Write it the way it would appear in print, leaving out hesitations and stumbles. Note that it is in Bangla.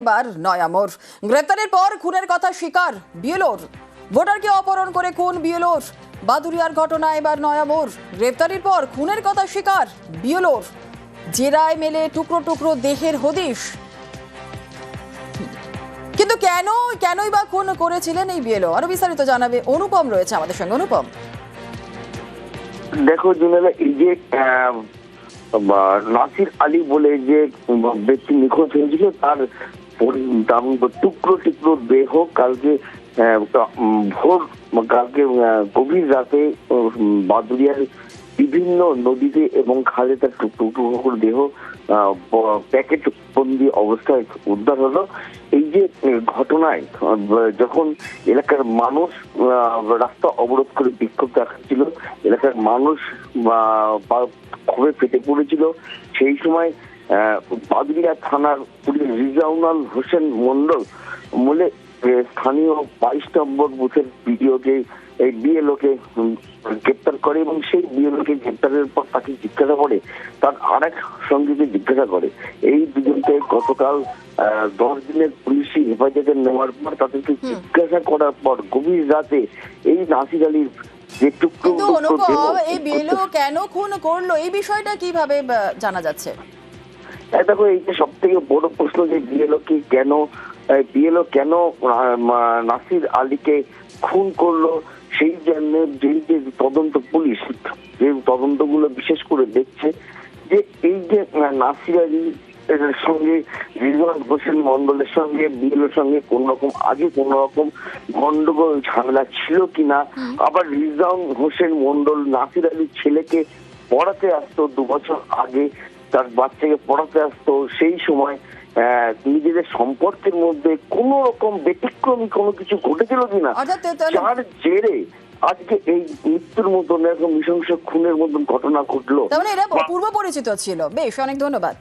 এবার নয়া মোড়। গ্রেপ্তারের পর খুনের কথা স্বীকার বিএলওর। ভোটারকে অপহরণ করে খুন বিএলওর। বাদুরিয়ার ঘটনা এবার নয়া মোড়। গ্রেপ্তারের পর খুনের কথা স্বীকার বিএলওর। জেরায় মেলে টুকরো টুকরো দেহের হদিশ। কিন্তু কেনই বা খুন করেছিলেন এই বিএলও, আরো বিস্তারিত জানাবে অনুপম, রয়েছে আমাদের সঙ্গে। অনুপম, দেখো জুনেলা, এই যে নাসির আলী বলে যে ব্যক্তি নিখোঁজ হয়েছিল তার টুকরো টুকরো দেহ কালকে ভোর কালকে গভীর রাতে বাদুরিয়ার বিভিন্ন নদীতে এবং খালে তার টুকরো টুকরো দেহ প্যাকেট বন্দি অবস্থায় উদ্ধার হলো। এই যে ঘটনায় যখন এলাকার মানুষ রাস্তা অবরোধ করে বিক্ষোভ দেখাচ্ছিল, এলাকার মানুষ ক্ষোভে ফেটে পড়েছিল, সেই সময় বাদুরিয়া থানার পুলিশ রিজাউনাল হোসেন মন্ডল বলে স্থানীয় 22 নম্বর বুথের এই বিএলওকে গ্রেপ্তার করে এবং সেই বিএলওকে গ্রেপ্তারের পর তাকে জিজ্ঞাসা করে, তার আরেক সঙ্গীকে জিজ্ঞাসা করে। এই দুজনকে গতকাল 10 দিনের পুলিশি হেফাজতে নেওয়ার পর তাদেরকে জিজ্ঞাসা করার পর গভীর রাতে এই নাসির আলীর যে টুকরো এই বিএলও কেন খুন করলো এই বিষয়টা কিভাবে জানা যাচ্ছে? দেখো, এই যে সব থেকে বড় প্রশ্ন যে বিএলও কেন নাসির আলীকে খুন করলো, সেই জন্য যে তদন্ত পুলিশ যে তদন্তগুলো বিশেষ করে দেখছে যে এই যে নাসির আলীর সঙ্গে রিজওয়ান হোসেন মন্ডলের সঙ্গে বিএলওর সঙ্গে কোন রকম গন্ডগোল ঝামেলা ছিল কিনা। আবার রিজওয়ান হোসেন মন্ডল নাসির আলীর ছেলেকে পড়াতে আসতো 2 বছর আগে, তার বাচ্চাকে পড়াতে আসতো, সেই সময় নিজেদের সম্পর্কের মধ্যে কোন রকম ব্যতিক্রমী কোনো কিছু ঘটেছিল কিনা, যার জেরে আজকে এই মৃত্যুর মতন এরকম নৃশংস খুনের মতন ঘটনা ঘটলো। তার মানে এরা পূর্ব পরিচিত ছিল। বেশ, অনেক ধন্যবাদ।